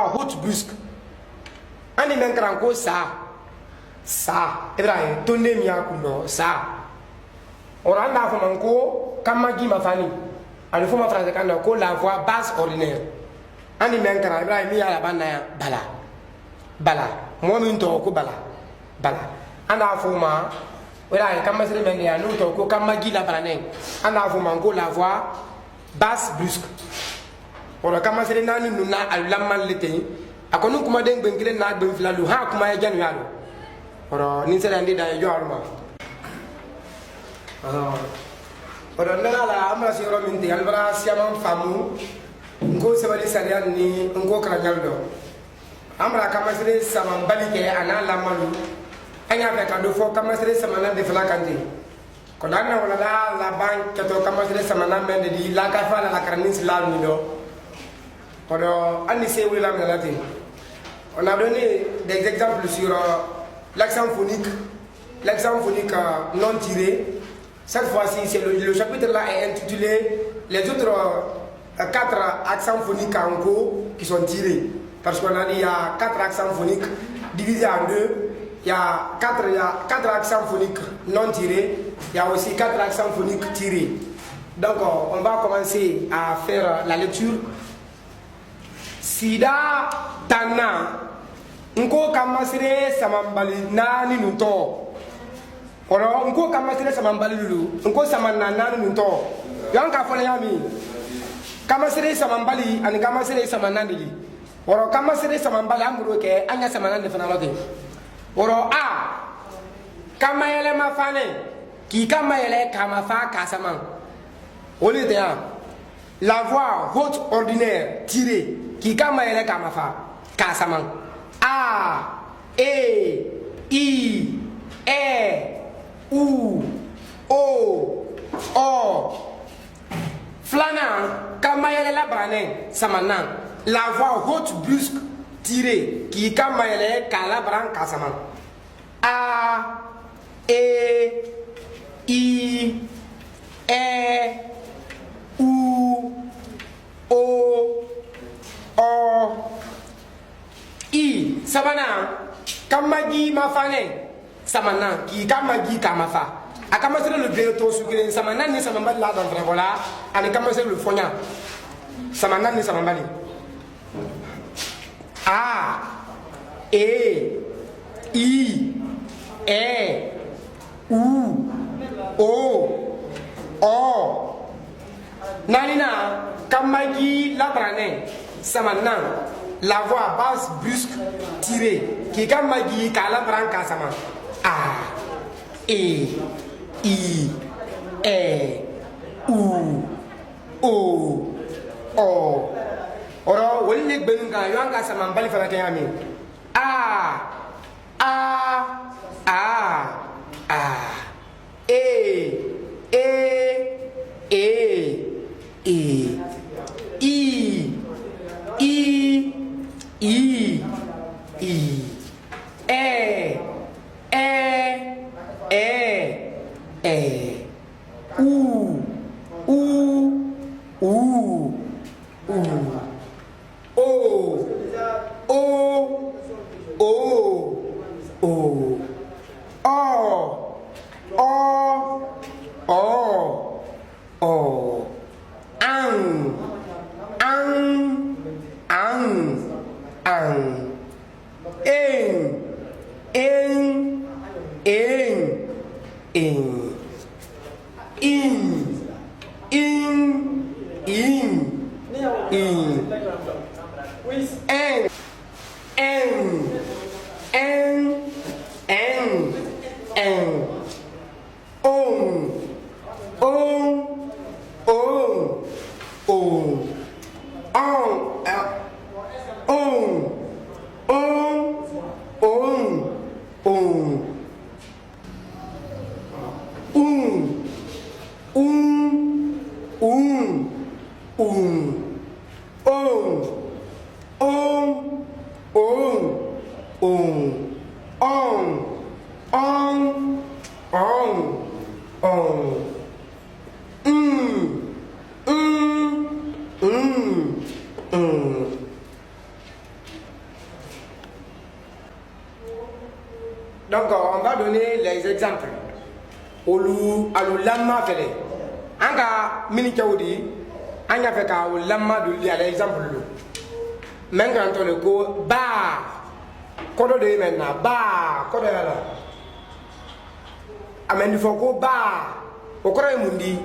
Route brusque. Ani menkranko sa. Ibrahim tonde miya kundo sa. Oranda fo manko kamagi mafani. Ani fo ma phrase kan ko la voix basse ordinaire. Ani menkra Ibrahim miya la banna bala. Mo min to ko bala. Anda fo ma Ibrahim kamasre men ya no to ko kamagi la branen. Anda fo manko la voix basse brusque. Ora kamasre nani nuna alaman lete. Akonu kuma den benkile na ben filalu ha kuma ya janu yalo. Ora ni sera ndi da yo aruma. Ora nana la amra si ro min de albara siamam famu ngo sebali sarian ni ngo kranyaldo. Amra kamasre samam balike ana lamalu. Anya be kado fo kamasre samana de flakandi. Kodana wala la bank to kamasre samana men di la ka fala la karnis la ni do. On a donné des exemples sur l'accent phonique non tiré. Cette fois-ci, c'est le chapitre là est intitulé les autres 4 accents phoniques en cours qui sont tirés. Parce qu'on a dit il y a 4 accents phoniques divisés en deux. Il y a 4 accents phoniques non tirés. Il y a aussi 4 accents phoniques tirés. Donc on va commencer à faire la lecture. Sida tana nko kamasire samambali nani nuto oro nko kamasire samambali lulu nko samanna nani nuto yanka fole yami kamasire samambali ani kamasire samanandili oro kamasire samambali amuro ke anya samanande fanalote oro a kamayele mafane ki kamayele kamafa kasaman olite ya la voix haute ordinaire tirée qui kamayele kamafa kasaman a e i e u o flana kamayele la branen samanan la voix haute brusque tirée qui kamayele kalabran kasaman a e i e u o i sabana kamagi mafane samana ki kamagi kamafa akamasere le beto sugre samana ni samambali la dans voilà ani kamasere le fonya samana ni samambali a e i e u o nanina kamagi la branen samanan la voix basse brusque tirée qui kamagi kala branca sama a e i e u o oro woni gbenga yanga sama mbali fana kayami a e Donc, on va donner les exemples. Olu alu lamma fele. Anga mini kawdi anga fe ka lamma du li ala exemple lu. Men kan to le ko ba kodo de menna ba kodo yala. Amen du foko ba o koro e mundi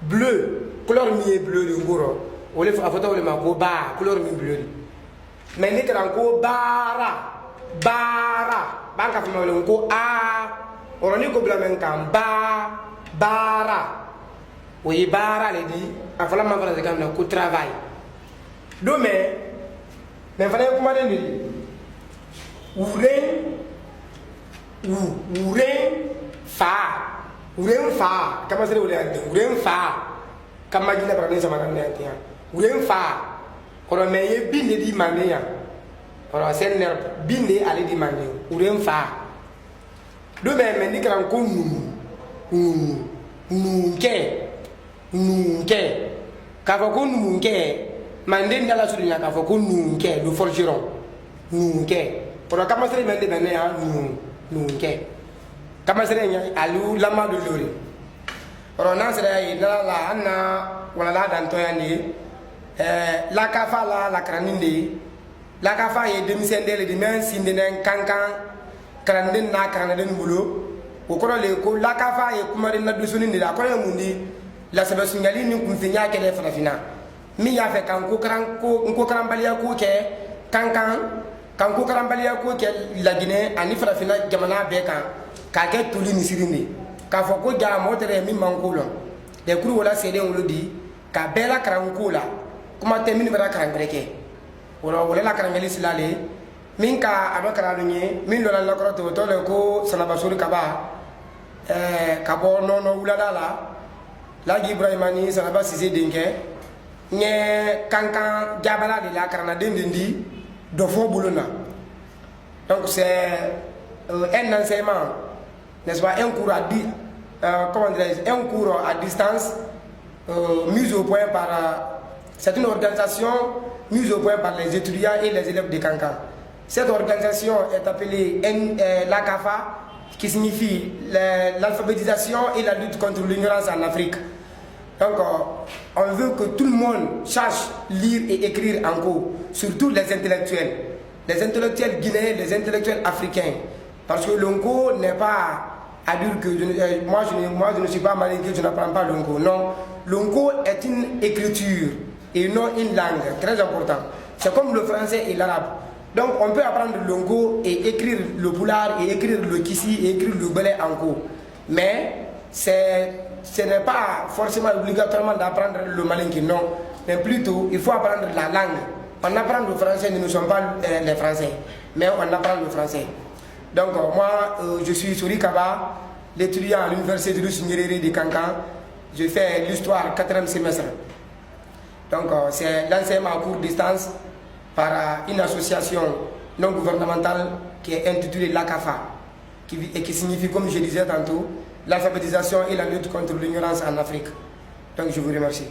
bleu couleur mi est bleu de ngoro. O le fa photo le ma ko ba couleur mi bleu. Men ni kan ko bara banka fuma le ko a oroni ko bla men kan bara oui bara le di afala ma fala kan ko travail do mais fala ko ma den di uren fa kama sere wala de uren fa kama gina bara ne sama kan ne tiya uren fa oro me ye binde di mania oro sen ner binde ale di mania uren fa do me ni kan ko nunke ka fa ko nunke mande ndala su nya ka fa ko nunke do forgeron nunke oro kama sere me de bene ya nunke kama sere nya alu lama do lori oro na sere yi la anna wala la dan to yandi la kafa la kraninde la kafa ye demisendele di men sindenen kankan kranden na kranden bulo o kono le ko la kafa ye kumare na dusuni ni la kono mundi la sebe sungali ni kumfinya kele farafina mi ya fe kan ko kran baliya ko ke kankan kan ko kran baliya ko ke la Guinée ani farafina jamana be kan ka ke tuli ni sirinde ka fo ko ja motere mi mankulo de kuru wala sede wuludi ka bela kran ko la kuma te min bara kran breke wala la kran ngali silale min ka aba kran nye min lola la koro to le ko salaba suri kaba ka bo no wulada la Ibrahimani salaba sise denke nye kankan jabala de la kran dendindi do fo buluna donc c'est un enseignement n'est-ce pas un cours comment dirais-je un cours à distance mis au point par c'est une organisation mise au point par les étudiants et les élèves de Kankan. Cette organisation est appelée l'ACAFA, qui signifie l'alphabétisation et la lutte contre l'ignorance en Afrique. Donc, on veut que tout le monde sache lire et écrire en cours, surtout les intellectuels guinéens, les intellectuels africains. Parce que l'onco n'est pas à dire que moi je ne suis pas malinqué, je n'apprends pas l'onco. Non, l'onco est une écriture et non une langue, très important. C'est comme le français et l'arabe. Donc on peut apprendre l'ongo et écrire le poulard et écrire le kissi et écrire le belé en cours. Mais ce n'est pas forcément obligatoirement d'apprendre le malinki, non. Mais plutôt, il faut apprendre la langue. On apprend le français, nous ne sommes pas les Français, mais on apprend le français. Donc moi, je suis Souri Kaba, l'étudiant à l'université de Lusignereri de Kankan. Je fais l'histoire 4e semestre. Donc c'est l'enseignement à courte distance par une association non gouvernementale qui est intitulée l'ACAFA, qui signifie, comme je disais tantôt, l'alphabétisation et la lutte contre l'ignorance en Afrique. Donc je vous remercie.